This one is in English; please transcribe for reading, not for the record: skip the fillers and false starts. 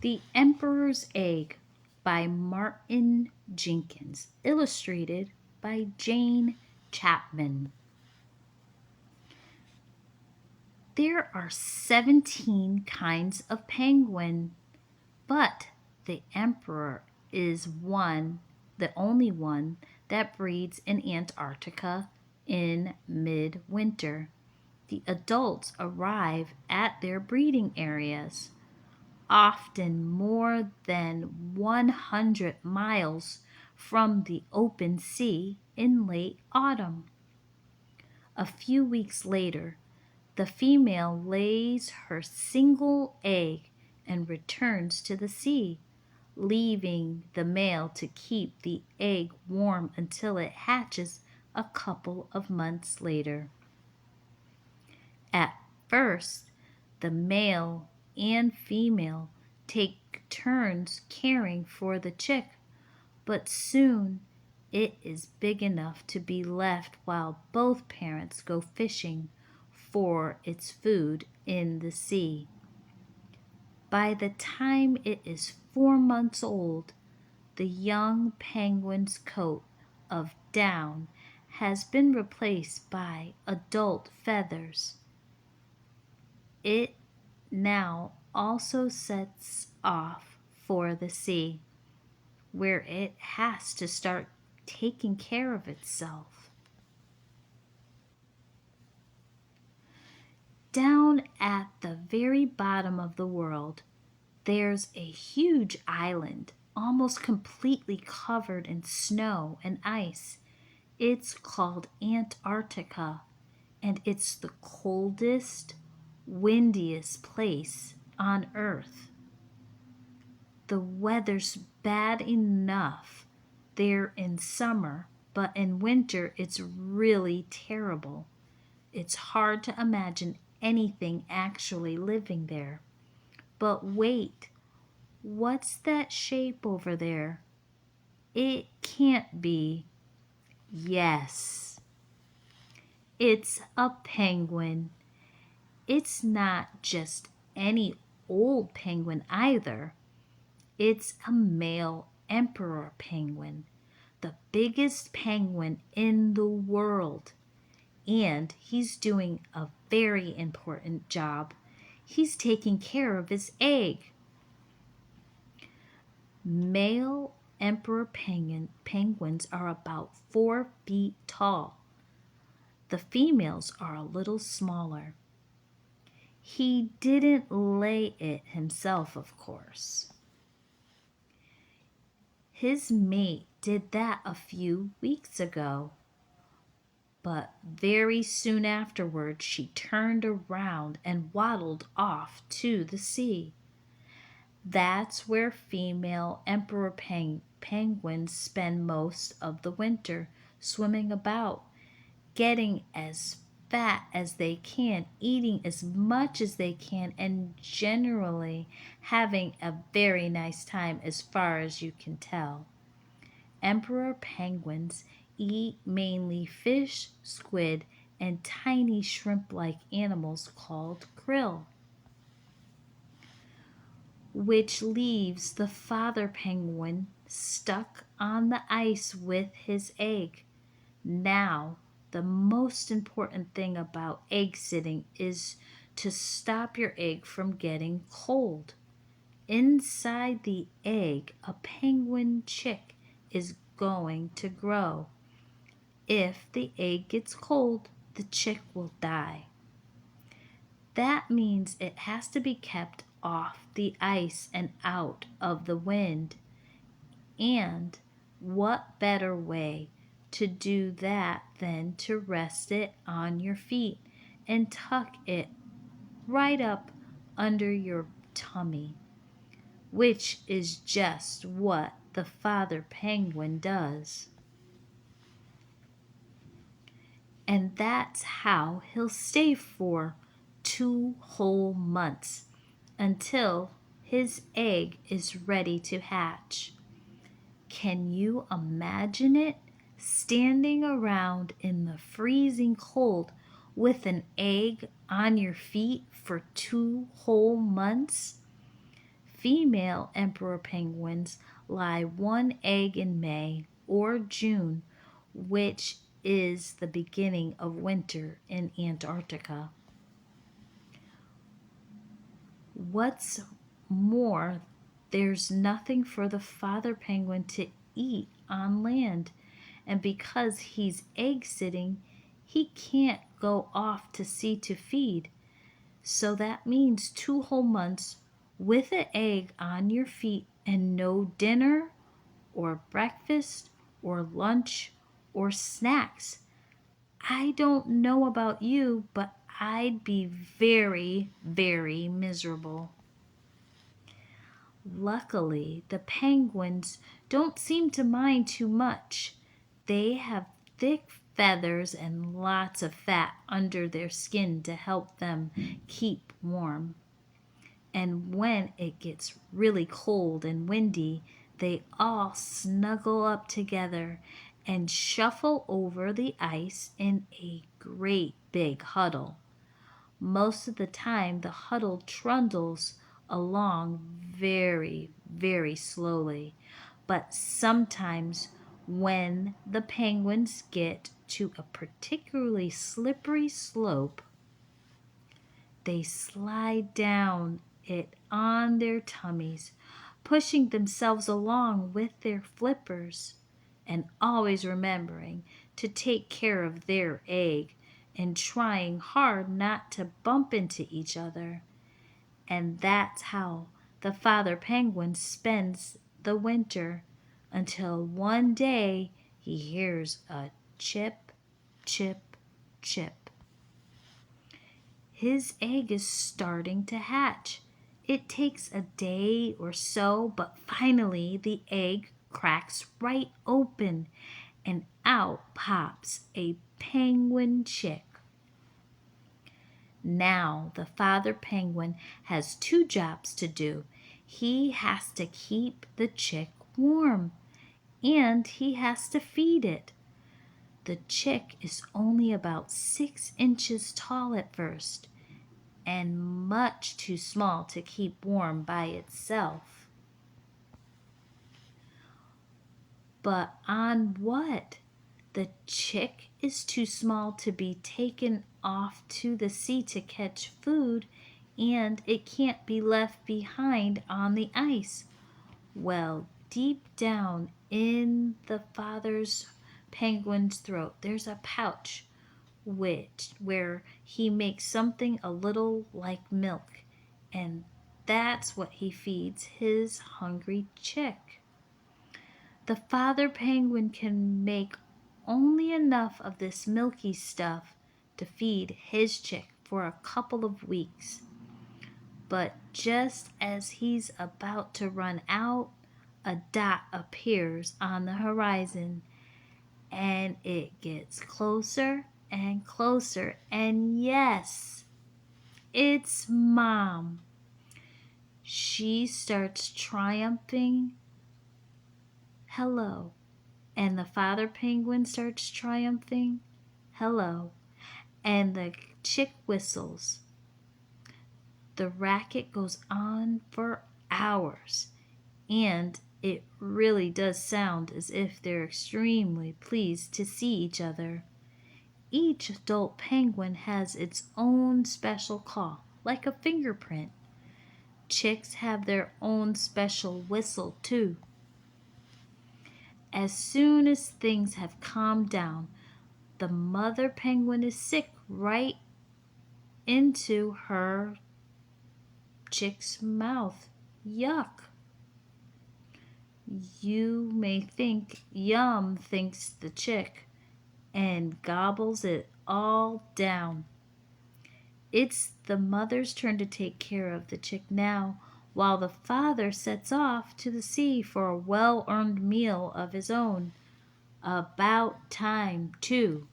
The Emperor's Egg by Martin Jenkins, illustrated by Jane Chapman. There are 17 kinds of penguin, but the emperor is the only one that breeds in Antarctica in midwinter. The adults arrive at their breeding areas, often more than 100 miles from the open sea in late autumn. A few weeks later, the female lays her single egg and returns to the sea, leaving the male to keep the egg warm until it hatches a couple of months later. At first, the male and female take turns caring for the chick, but soon it is big enough to be left while both parents go fishing for its food in the sea. By the time it is 4 months old, the young penguin's coat of down has been replaced by adult feathers. It now also sets off for the sea, where it has to start taking care of itself. Down at the very bottom of the world, there's a huge island almost completely covered in snow and ice. It's called Antarctica, and it's the coldest, windiest place on Earth. The weather's bad enough there in summer, but in winter it's really terrible. It's hard to imagine anything actually living there. But wait, what's that shape over there? It can't be. Yes, it's a penguin. It's not just any old penguin either. It's a male emperor penguin, the biggest penguin in the world. And he's doing a very important job. He's taking care of his egg. Male emperor penguins are about 4 feet tall. The females are a little smaller. He didn't lay it himself, of course. His mate did that a few weeks ago. But very soon afterward, she turned around and waddled off to the sea. That's where female emperor penguins spend most of the winter, swimming about, getting as fat as they can, eating as much as they can, and generally having a very nice time as far as you can tell. Emperor penguins eat mainly fish, squid, and tiny shrimp-like animals called krill, which leaves the father penguin stuck on the ice with his egg. Now, the most important thing about egg sitting is to stop your egg from getting cold. Inside the egg, a penguin chick is going to grow. If the egg gets cold, the chick will die. That means it has to be kept off the ice and out of the wind. And what better way to do that than to rest it on your feet and tuck it right up under your tummy, which is just what the father penguin does. And that's how he'll stay for 2 whole months until his egg is ready to hatch. Can you imagine it? Standing around in the freezing cold with an egg on your feet for 2 whole months? Female emperor penguins lay one egg in May or June, which is the beginning of winter in Antarctica. What's more, there's nothing for the father penguin to eat on land, and because he's egg sitting, he can't go off to sea to feed. So that means 2 whole months with an egg on your feet and no dinner or breakfast or lunch or snacks. I don't know about you, but I'd be very, very miserable. Luckily, the penguins don't seem to mind too much. They have thick feathers and lots of fat under their skin to help them keep warm. And when it gets really cold and windy, they all snuggle up together and shuffle over the ice in a great big huddle. Most of the time, the huddle trundles along very, very slowly. But sometimes, when the penguins get to a particularly slippery slope, they slide down it on their tummies, pushing themselves along with their flippers, and always remembering to take care of their egg and trying hard not to bump into each other. And that's how the father penguin spends the winter until one day he hears a chip, chip, chip. His egg is starting to hatch. It takes a day or so, but finally the egg cracks right open and out pops a penguin chick. Now the father penguin has two jobs to do. He has to keep the chick warm and he has to feed it. The chick is only about 6 inches tall at first and much too small to keep warm by itself. But on what? The chick is too small to be taken off to the sea to catch food, and it can't be left behind on the ice. Well, deep down in the father's penguin's throat, there's a pouch where he makes something a little like milk, and that's what he feeds his hungry chick. The father penguin can make only enough of this milky stuff to feed his chick for a couple of weeks. But just as he's about to run out, a dot appears on the horizon, and it gets closer and closer, and yes, it's Mom. She starts triumphing, hello, and the father penguin starts triumphing, hello, and the chick whistles. The racket goes on for hours, and it really does sound as if they're extremely pleased to see each other. Each adult penguin has its own special call, like a fingerprint. Chicks have their own special whistle, too. As soon as things have calmed down, the mother penguin is sick right into her chick's mouth. Yuck! You may think Yum thinks the chick and gobbles it all down. It's the mother's turn to take care of the chick now, while the father sets off to the sea for a well-earned meal of his own. About time, too.